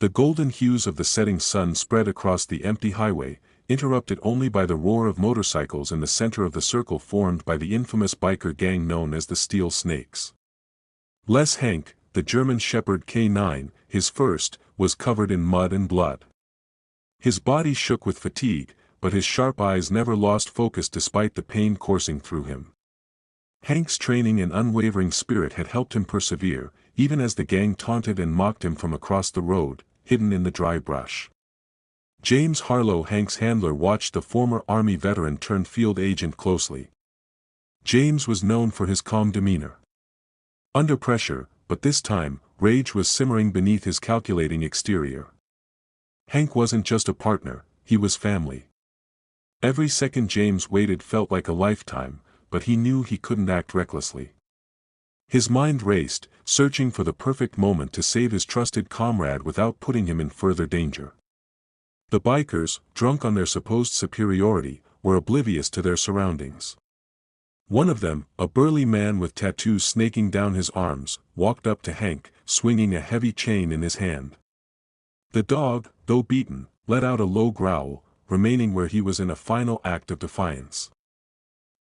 The golden hues of the setting sun spread across the empty highway, interrupted only by the roar of motorcycles in the center of the circle formed by the infamous biker gang known as the Steel Snakes. Les Hank, the German Shepherd K9, his first, was covered in mud and blood. His body shook with fatigue, but his sharp eyes never lost focus despite the pain coursing through him. Hank's training and unwavering spirit had helped him persevere, even as the gang taunted and mocked him from across the road, hidden in the dry brush. James Harlow, Hank's handler, watched the former Army veteran turned field agent closely. James was known for his calm demeanor. Under pressure, but this time, rage was simmering beneath his calculating exterior. Hank wasn't just a partner, he was family. Every second James waited felt like a lifetime, but he knew he couldn't act recklessly. His mind raced, searching for the perfect moment to save his trusted comrade without putting him in further danger. The bikers, drunk on their supposed superiority, were oblivious to their surroundings. One of them, a burly man with tattoos snaking down his arms, walked up to Hank, swinging a heavy chain in his hand. The dog, though beaten, let out a low growl, remaining where he was in a final act of defiance.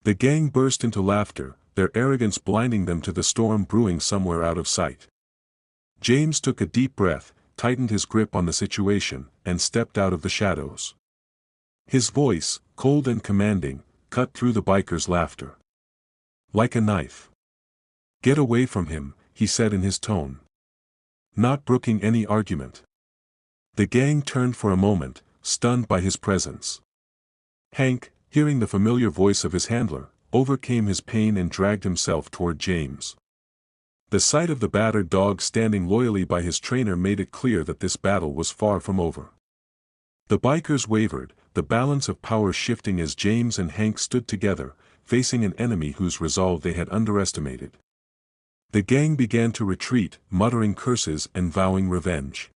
The gang burst into laughter, their arrogance blinding them to the storm brewing somewhere out of sight. James took a deep breath, tightened his grip on the situation, and stepped out of the shadows. His voice, cold and commanding, cut through the bikers' laughter. Like a knife. "Get away from him," he said in his tone. Not brooking any argument. The gang turned for a moment, stunned by his presence. Hank, hearing the familiar voice of his handler, overcame his pain and dragged himself toward James. The sight of the battered dog standing loyally by his trainer made it clear that this battle was far from over. The bikers wavered, the balance of power shifting as James and Hank stood together, facing an enemy whose resolve they had underestimated. The gang began to retreat, muttering curses and vowing revenge.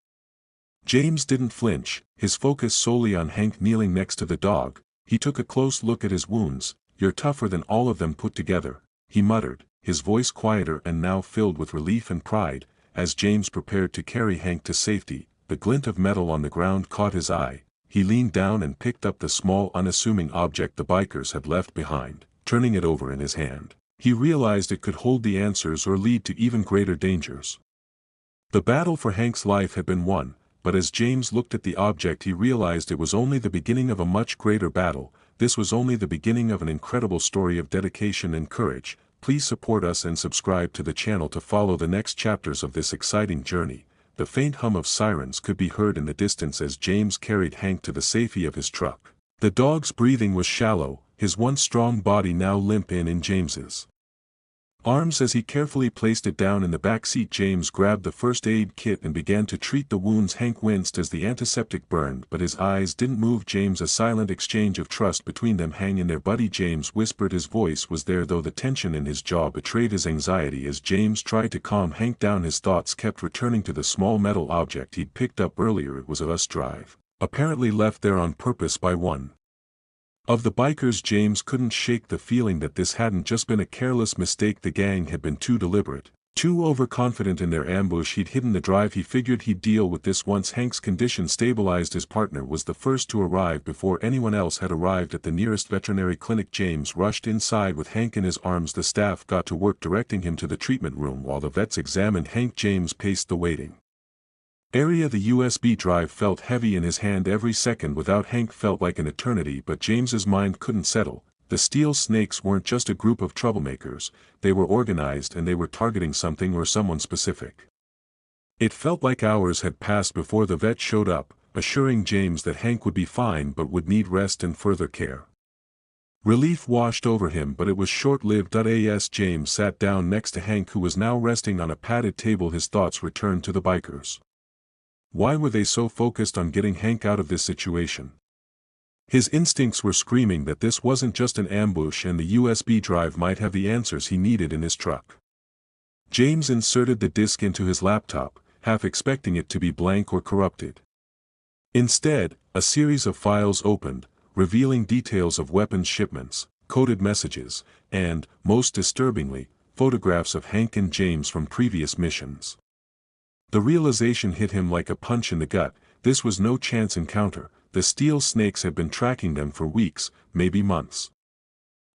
James didn't flinch, his focus solely on Hank kneeling next to the dog. He took a close look at his wounds. "You're tougher than all of them put together," he muttered, his voice quieter and now filled with relief and pride. As James prepared to carry Hank to safety, the glint of metal on the ground caught his eye. He leaned down and picked up the small unassuming object the bikers had left behind, turning it over in his hand. He realized it could hold the answers or lead to even greater dangers. The battle for Hank's life had been won, but as James looked at the object he realized it was only the beginning of a much greater battle. This was only the beginning of an incredible story of dedication and courage. Please support us and subscribe to the channel to follow the next chapters of this exciting journey. The faint hum of sirens could be heard in the distance as James carried Hank to the safety of his truck. The dog's breathing was shallow, his once strong body now limp in James's arms as he carefully placed it down in the back seat. James grabbed the first aid kit and began to treat the wounds. Hank winced as the antiseptic burned, but his eyes didn't move. James, a silent exchange of trust between them. "Hang in there, buddy," James whispered. His voice was there though the tension in his jaw betrayed his anxiety. As James tried to calm Hank down, his thoughts kept returning to the small metal object he'd picked up earlier. It was a bus drive, apparently left there on purpose by one of the bikers. James couldn't shake the feeling that this hadn't just been a careless mistake. The gang had been too deliberate, too overconfident in their ambush. He'd hidden the drive. He figured he'd deal with this once Hank's condition stabilized. His partner was the first to arrive before anyone else had arrived at the nearest veterinary clinic. James rushed inside with Hank in his arms. The staff got to work directing him to the treatment room while the vets examined Hank. James paced the waiting area. The USB drive felt heavy in his hand. Every second without Hank felt like an eternity, but James's mind couldn't settle. The Steel Snakes weren't just a group of troublemakers, they were organized and they were targeting something or someone specific. It felt like hours had passed before the vet showed up, assuring James that Hank would be fine but would need rest and further care. Relief washed over him, but it was short-lived. As James sat down next to Hank, who was now resting on a padded table, his thoughts returned to the bikers. Why were they so focused on getting Hank out of this situation? His instincts were screaming that this wasn't just an ambush and the USB drive might have the answers he needed in his truck. James inserted the disk into his laptop, half expecting it to be blank or corrupted. Instead, a series of files opened, revealing details of weapons shipments, coded messages, and, most disturbingly, photographs of Hank and James from previous missions. The realization hit him like a punch in the gut. This was no chance encounter. The steel snakes had been tracking them for weeks, maybe months.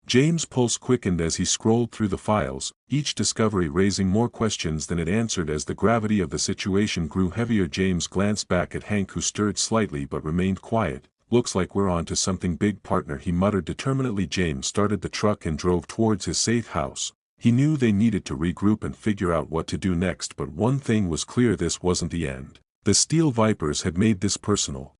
James' pulse quickened as he scrolled through the files, each discovery raising more questions than it answered. As the gravity of the situation grew heavier, James glanced back at Hank, who stirred slightly but remained quiet. "Looks like we're on to something big, partner," he muttered determinedly. James started the truck and drove towards his safe house. He knew they needed to regroup and figure out what to do next, but one thing was clear: this wasn't the end. The Steel Vipers had made this personal,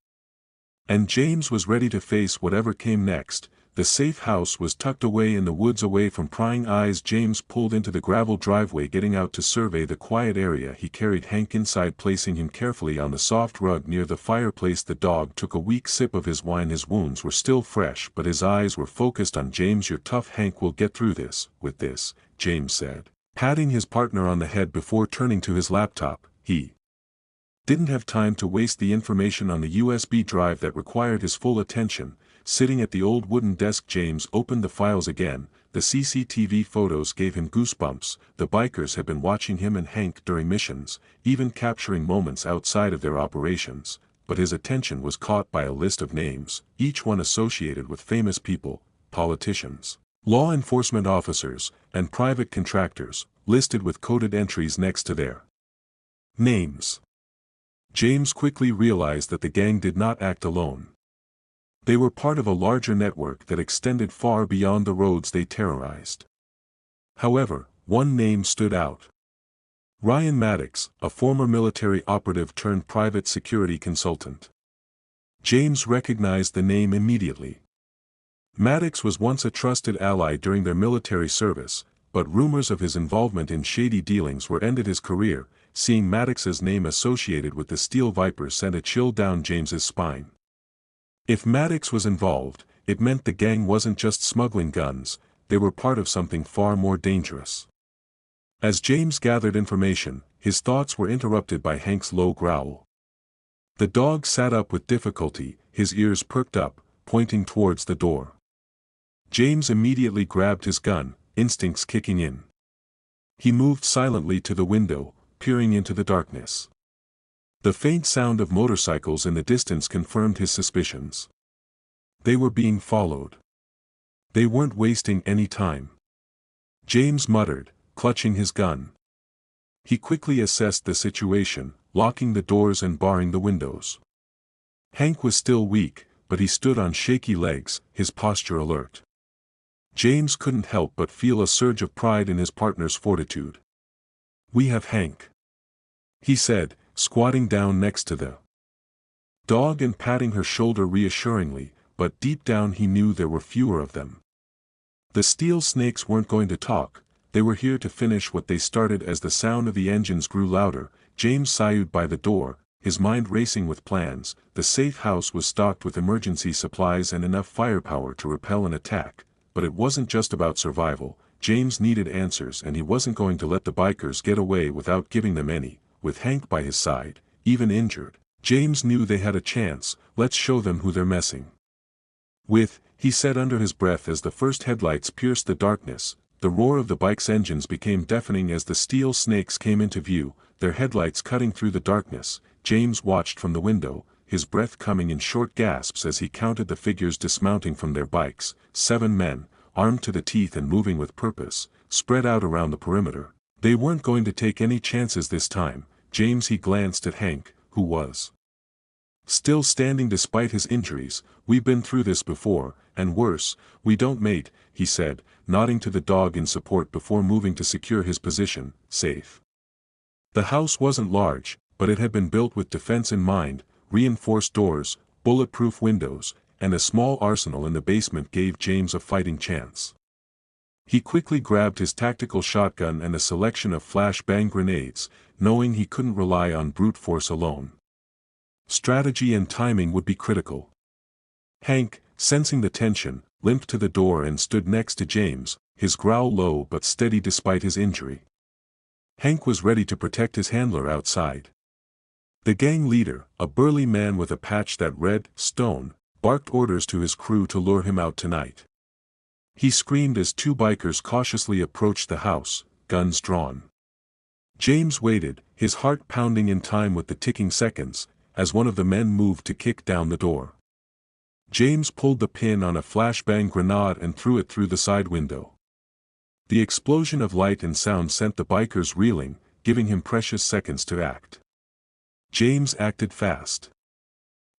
and James was ready to face whatever came next. The safe house was tucked away in the woods, away from prying eyes. James pulled into the gravel driveway, getting out to survey the quiet area. He carried Hank inside, placing him carefully on the soft rug near the fireplace. The dog took a weak sip of his wine. His wounds were still fresh, but his eyes were focused on James. "You're tough, Hank. We'll get through this." "With this," James said, patting his partner on the head before turning to his laptop. He didn't have time to waste the information on the USB drive that required his full attention. Sitting at the old wooden desk, James opened the files again. The CCTV photos gave him goosebumps. The bikers had been watching him and Hank during missions, even capturing moments outside of their operations. But his attention was caught by a list of names, each one associated with famous people, politicians, law enforcement officers, and private contractors, listed with coded entries next to their names. James quickly realized that the gang did not act alone. They were part of a larger network that extended far beyond the roads they terrorized. However, one name stood out. Ryan Maddox, a former military operative turned private security consultant. James recognized the name immediately. Maddox was once a trusted ally during their military service, but rumors of his involvement in shady dealings were ended his career. Seeing Maddox's name associated with the Steel Vipers sent a chill down James's spine. If Maddox was involved, it meant the gang wasn't just smuggling guns, they were part of something far more dangerous. As James gathered information, his thoughts were interrupted by Hank's low growl. The dog sat up with difficulty, his ears perked up, pointing towards the door. James immediately grabbed his gun, instincts kicking in. He moved silently to the window, peering into the darkness. The faint sound of motorcycles in the distance confirmed his suspicions. They were being followed. They weren't wasting any time. James muttered, clutching his gun. He quickly assessed the situation, locking the doors and barring the windows. Hank was still weak, but he stood on shaky legs, his posture alert. James couldn't help but feel a surge of pride in his partner's fortitude. "We have Hank," he said, squatting down next to the dog and patting her shoulder reassuringly, but deep down he knew there were fewer of them. The steel snakes weren't going to talk, they were here to finish what they started. As the sound of the engines grew louder, James sighed by the door, his mind racing with plans. The safe house was stocked with emergency supplies and enough firepower to repel an attack, but it wasn't just about survival. James needed answers, and he wasn't going to let the bikers get away without giving them any. With Hank by his side, even injured, James knew they had a chance. "Let's show them who they're messing with," he said under his breath as the first headlights pierced the darkness. The roar of the bike's engines became deafening as the steel snakes came into view, their headlights cutting through the darkness. James watched from the window, his breath coming in short gasps as he counted the figures dismounting from their bikes. 7 men, armed to the teeth and moving with purpose, spread out around the perimeter. They weren't going to take any chances this time. James, he glanced at Hank, who was still standing despite his injuries. "We've been through this before, and worse." "We don't, mate," he said, nodding to the dog in support before moving to secure his position. Safe. The house wasn't large, but it had been built with defense in mind. Reinforced doors, bulletproof windows, and a small arsenal in the basement gave James a fighting chance. He quickly grabbed his tactical shotgun and a selection of flashbang grenades, knowing he couldn't rely on brute force alone. Strategy and timing would be critical. Hank, sensing the tension, limped to the door and stood next to James, his growl low but steady despite his injury. Hank was ready to protect his handler outside. The gang leader, a burly man with a patch that read "Stone," barked orders to his crew to lure him out tonight. He screamed as 2 bikers cautiously approached the house, guns drawn. James waited, his heart pounding in time with the ticking seconds, as one of the men moved to kick down the door. James pulled the pin on a flashbang grenade and threw it through the side window. The explosion of light and sound sent the bikers reeling, giving him precious seconds to act. James acted fast.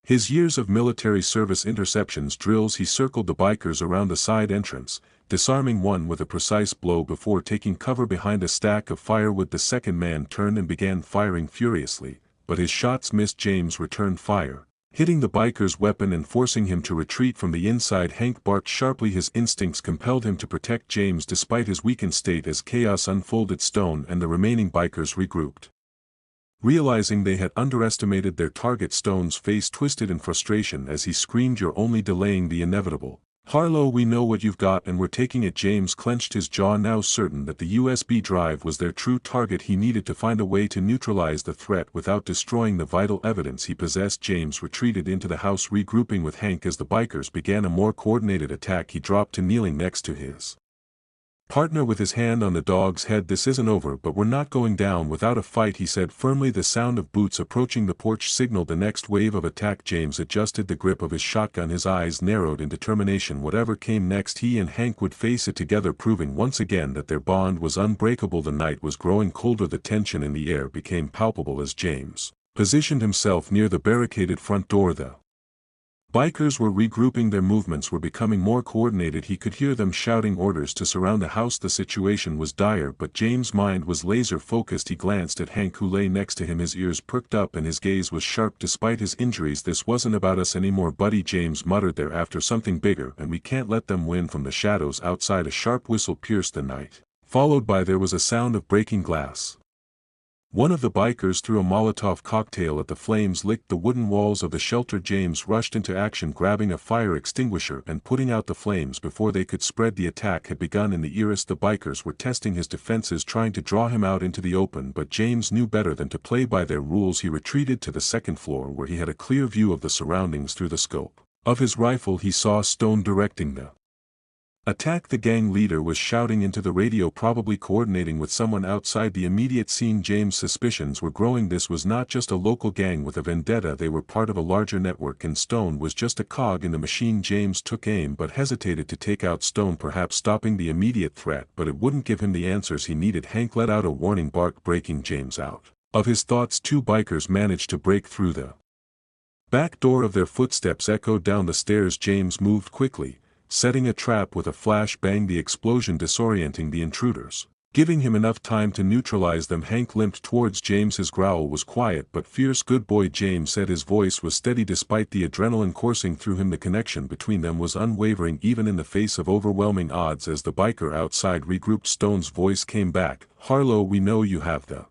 His years of military service interceptions drills, he circled the bikers around the side entrance, disarming one with a precise blow before taking cover behind a stack of firewood. The second man turned and began firing furiously, but his shots missed. James returned fire, hitting the biker's weapon and forcing him to retreat from the inside. Hank barked sharply. His instincts compelled him to protect James despite his weakened state as chaos unfolded. Stone and the remaining bikers regrouped. Realizing they had underestimated their target, Stone's face twisted in frustration as he screamed, "You're only delaying the inevitable. Harlow, we know what you've got and we're taking it." James clenched his jaw, now certain that the USB drive was their true target. He needed to find a way to neutralize the threat without destroying the vital evidence he possessed. James retreated into the house, regrouping with Hank as the bikers began a more coordinated attack. He dropped to kneeling next to his partner with his hand on the dog's head. "This isn't over, but we're not going down without a fight," he said firmly. The sound of boots approaching the porch signaled the next wave of attack. James adjusted the grip of his shotgun, his eyes narrowed in determination. Whatever came next, he and Hank would face it together, proving once again that their bond was unbreakable. The night was growing colder, the tension in the air became palpable as James positioned himself near the barricaded front door. The bikers were regrouping, their movements were becoming more coordinated. He could hear them shouting orders to surround the house. The situation was dire, but James' mind was laser-focused. He glanced at Hank, who lay next to him, his ears perked up and his gaze was sharp despite his injuries. "This wasn't about us anymore, buddy," James muttered. "They're after something bigger and we can't let them win." From the shadows outside, a sharp whistle pierced the night, followed by there was a sound of breaking glass. One of the bikers threw a Molotov cocktail at the flames, licked the wooden walls of the shelter. James rushed into action, grabbing a fire extinguisher and putting out the flames before they could spread. The attack had begun in the earest. The bikers were testing his defenses, trying to draw him out into the open, but James knew better than to play by their rules. He retreated to the second floor where he had a clear view of the surroundings. Through the scope of his rifle he saw Stone directing the attack. The gang leader was shouting into the radio, probably coordinating with someone outside the immediate scene. James' suspicions were growing. This was not just a local gang with a vendetta, they were part of a larger network, and Stone was just a cog in the machine. James took aim but hesitated to take out Stone, perhaps stopping the immediate threat, but it wouldn't give him the answers he needed. Hank let out a warning bark, breaking James out of his thoughts. Two bikers managed to break through the back door of their footsteps echoed down the stairs. James moved quickly, setting a trap with a flash bang, the explosion disorienting the intruders, giving him enough time to neutralize them. Hank limped towards James, his growl was quiet but fierce. "Good boy," James said. His voice was steady despite the adrenaline coursing through him. The connection between them was unwavering even in the face of overwhelming odds. As the biker outside regrouped, Stone's voice came back, "Harlow, we know you have the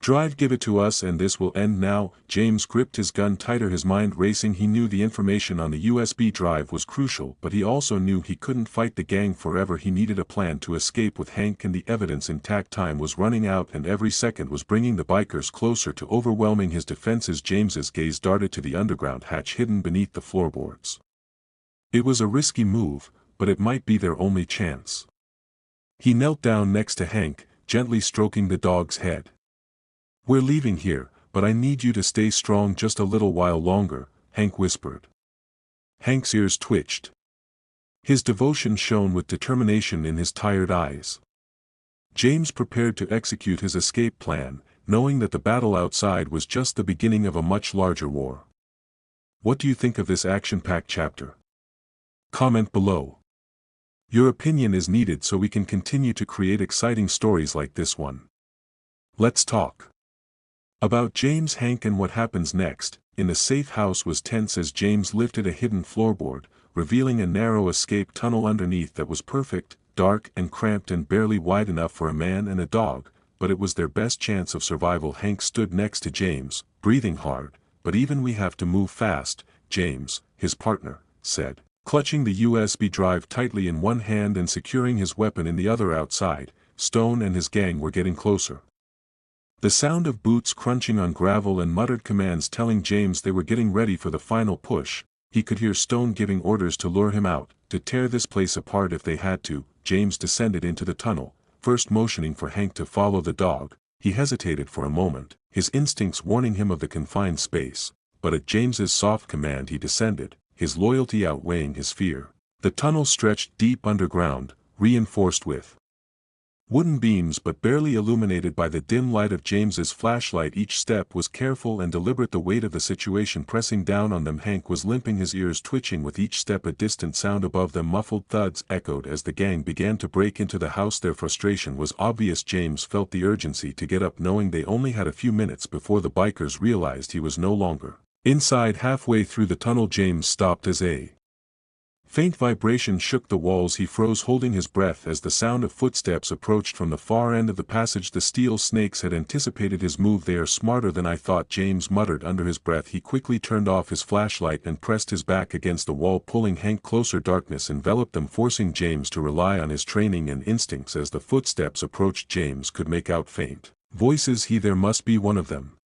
drive, give it to us and this will end now." James gripped his gun tighter, his mind racing. He knew the information on the USB drive was crucial, but he also knew he couldn't fight the gang forever. He needed a plan to escape with Hank and the evidence intact. Time was running out and every second was bringing the bikers closer to overwhelming his defenses. James's gaze darted to the underground hatch hidden beneath the floorboards. It was a risky move, but it might be their only chance. He knelt down next to Hank, gently stroking the dog's head. "We're leaving here, but I need you to stay strong just a little while longer," Hank whispered. Hank's ears twitched. His devotion shone with determination in his tired eyes. James prepared to execute his escape plan, knowing that the battle outside was just the beginning of a much larger war. What do you think of this action-packed chapter? Comment below. Your opinion is needed so we can continue to create exciting stories like this one. Let's talk about James, Hank, and what happens next. In the safe house was tense as James lifted a hidden floorboard, revealing a narrow escape tunnel underneath that was perfect, dark and cramped and barely wide enough for a man and a dog, but it was their best chance of survival. Hank stood next to James, breathing hard. "But even we have to move fast," James, his partner, said, clutching the USB drive tightly in one hand and securing his weapon in the other. Outside, Stone and his gang were getting closer. The sound of boots crunching on gravel and muttered commands telling James they were getting ready for the final push. He could hear Stone giving orders to lure him out, to tear this place apart if they had to. James descended into the tunnel, first motioning for Hank to follow the dog, He hesitated for a moment, his instincts warning him of the confined space, but at James's soft command he descended, his loyalty outweighing his fear. The tunnel stretched deep underground, reinforced with wooden beams but barely illuminated by the dim light of James's flashlight. Each step was careful and deliberate, the weight of the situation pressing down on them. Hank was limping, his ears twitching with each step. A distant sound above them, muffled thuds, echoed as the gang began to break into the house. Their frustration was obvious. James felt the urgency to get up, knowing they only had a few minutes before the bikers realized he was no longer inside. Halfway through the tunnel, James stopped as a faint vibration shook the walls. He froze, holding his breath as the sound of footsteps approached from the far end of the passage. The steel snakes had anticipated his move. "They are smarter than I thought," James muttered under his breath. He quickly turned off his flashlight and pressed his back against the wall, pulling Hank closer. Darkness enveloped them, forcing James to rely on his training and instincts. As the footsteps approached, James could make out faint voices. There must be one of them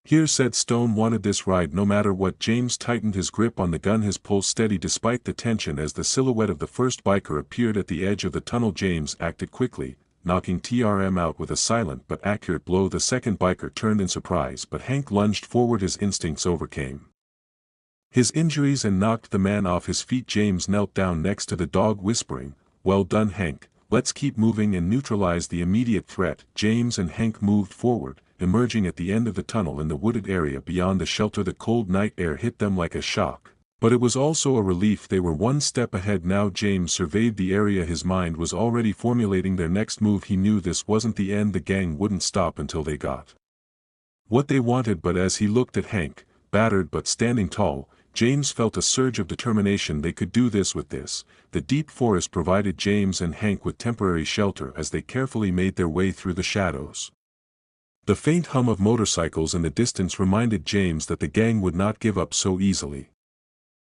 here, said Stone. Wanted this ride no matter what. James tightened his grip on the gun, his pulse steady despite the tension. As the silhouette of the first biker appeared at the edge of the tunnel, James acted quickly, knocking TRM out with a silent but accurate blow. The second biker turned in surprise, but Hank lunged forward. His instincts overcame his injuries and knocked the man off his feet. James knelt down next to the dog, whispering, "Well done, Hank, let's keep moving and neutralize the immediate threat." James and Hank moved forward, emerging at the end of the tunnel in the wooded area beyond the shelter. The cold night air hit them like a shock, but it was also a relief. They were one step ahead now. James surveyed the area, his mind was already formulating their next move. He knew this wasn't the end. The gang wouldn't stop until they got what they wanted. But as he looked at Hank, battered but standing tall, James felt a surge of determination. They could do this. With this, the deep forest provided James and Hank with temporary shelter as they carefully made their way through the shadows. The faint hum of motorcycles in the distance reminded James that the gang would not give up so easily.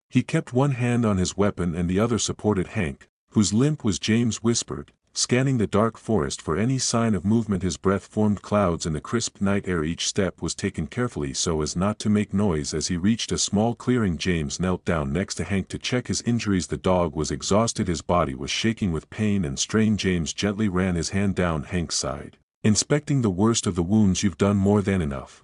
He kept one hand on his weapon and the other supported Hank, whose limp was, James whispered, scanning the dark forest for any sign of movement. His breath formed clouds in the crisp night air. Each step was taken carefully so as not to make noise. As he reached a small clearing, James knelt down next to Hank to check his injuries. The dog was exhausted, his body was shaking with pain and strain. James gently ran his hand down Hank's side, inspecting the worst of the wounds. "You've done more than enough,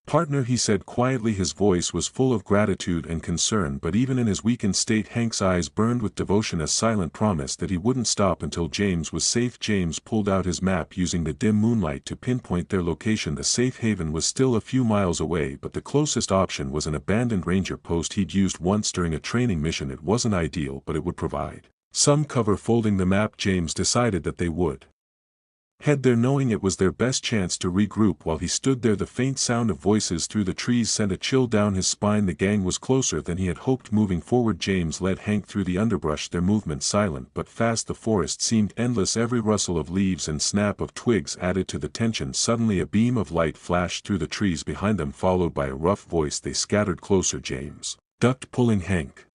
partner," he said quietly. His voice was full of gratitude and concern, but even in his weakened state Hank's eyes burned with devotion, a silent promise that he wouldn't stop until James was safe. James pulled out his map, using the dim moonlight to pinpoint their location. The safe haven was still a few miles away, but the closest option was an abandoned ranger post he'd used once during a training mission. It wasn't ideal, but it would provide some cover. Folding the map, James decided that they would head there, knowing it was their best chance to regroup. While he stood there, the faint sound of voices through the trees sent a chill down his spine. The gang was closer than he had hoped. Moving forward, James led Hank through the underbrush, their movement silent but fast. The forest seemed endless, every rustle of leaves and snap of twigs added to the tension. Suddenly a beam of light flashed through the trees behind them, followed by a rough voice. They scattered closer. James ducked, pulling Hank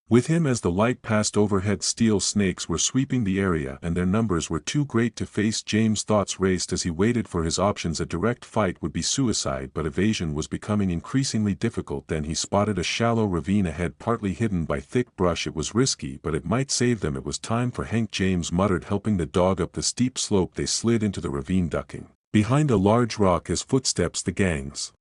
with him as the light passed overhead. Steel snakes were sweeping the area and their numbers were too great to face. James' thoughts raced as he waited for his options. A direct fight would be suicide, but evasion was becoming increasingly difficult. Then he spotted a shallow ravine ahead, partly hidden by thick brush. It was risky, but it might save them. It was time for Hank, James muttered, helping the dog up the steep slope. They slid into the ravine, ducking behind a large rock as footsteps, the gang's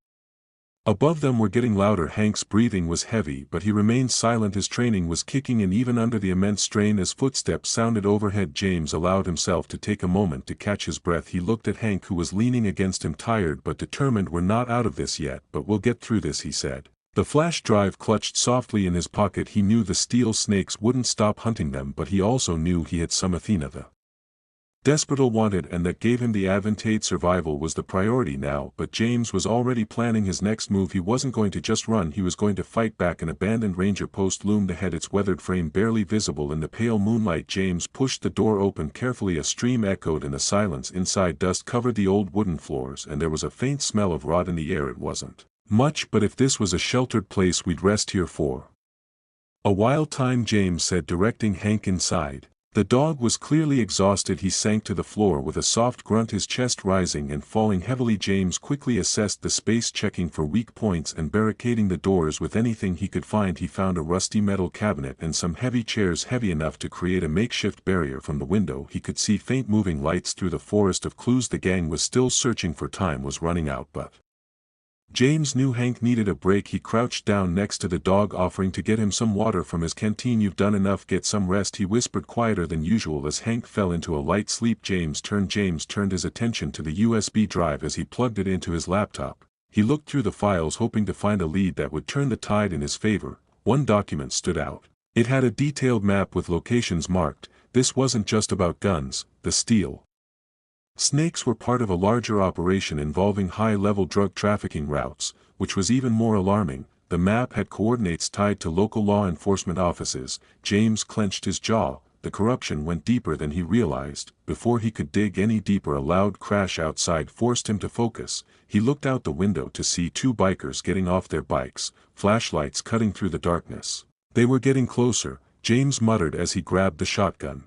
above them, were getting louder. Hank's breathing was heavy, but he remained silent. His training was kicking in even under the immense strain. As footsteps sounded overhead, James allowed himself to take a moment to catch his breath. He looked at Hank, who was leaning against him, tired but determined. "We're not out of this yet, but we'll get through this," he said. The flash drive clutched softly in his pocket. He knew the steel snakes wouldn't stop hunting them, but he also knew he had some Athena the Desperate wanted, and that gave him the advantage. Survival was the priority now, but James was already planning his next move. He wasn't going to just run, he was going to fight back. An abandoned ranger post loomed ahead, its weathered frame barely visible in the pale moonlight. James pushed the door open carefully. A stream echoed in the silence inside. Dust covered the old wooden floors and there was a faint smell of rot in the air. It wasn't much, but if this was a sheltered place, we'd rest here for a while. Time, James said, directing Hank inside. The dog was clearly exhausted. He sank to the floor with a soft grunt, his chest rising and falling heavily. James quickly assessed the space, checking for weak points and barricading the doors with anything he could find. He found a rusty metal cabinet and some heavy chairs, heavy enough to create a makeshift barrier. From the window he could see faint moving lights through the forest of clues. The gang was still searching, for time was running out, but James knew Hank needed a break. He crouched down next to the dog, offering to get him some water from his canteen. "You've done enough, get some rest," he whispered, quieter than usual as Hank fell into a light sleep. James turned his attention to the USB drive as he plugged it into his laptop. He looked through the files, hoping to find a lead that would turn the tide in his favor. One document stood out. It had a detailed map with locations marked. This wasn't just about guns. The steel snakes were part of a larger operation involving high-level drug trafficking routes, which was even more alarming. The map had coordinates tied to local law enforcement offices. James clenched his jaw. The corruption went deeper than he realized. Before he could dig any deeper, a loud crash outside forced him to focus. He looked out the window to see two bikers getting off their bikes, flashlights cutting through the darkness. They were getting closer, James muttered as he grabbed the shotgun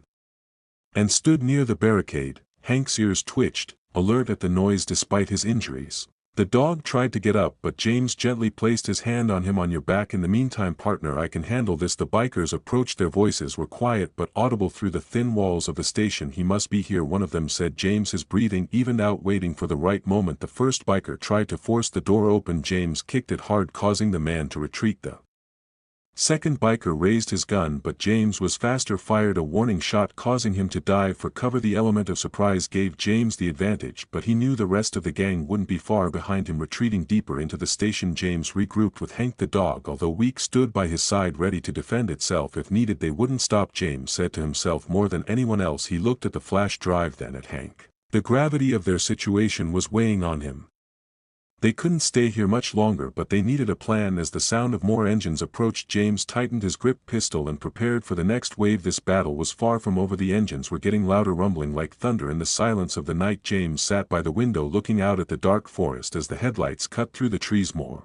and stood near the barricade. Hank's ears twitched, alert at the noise despite his injuries. The dog tried to get up, but James gently placed his hand on him. "On your back. In the meantime, partner, I can handle this." The bikers approached. Their voices were quiet but audible through the thin walls of the station. "He must be here," one of them said. James, his breathing evened out, waiting for the right moment. The first biker tried to force the door open. James kicked it hard, causing the man to retreat. The second biker raised his gun, but James was faster, fired a warning shot, causing him to dive for cover. The element of surprise gave James the advantage, but he knew the rest of the gang wouldn't be far behind him. Retreating deeper into the station, James regrouped with Hank. The dog, although weak, stood by his side, ready to defend itself if needed. They wouldn't stop, James said to himself. More than anyone else he looked at the flash drive, then at Hank. The gravity of their situation was weighing on him. They couldn't stay here much longer, but they needed a plan. As the sound of more engines approached, James tightened his grip pistol and prepared for the next wave. This battle was far from over. The engines were getting louder, rumbling like thunder in the silence of the night. James sat by the window looking out at the dark forest as the headlights cut through the trees. More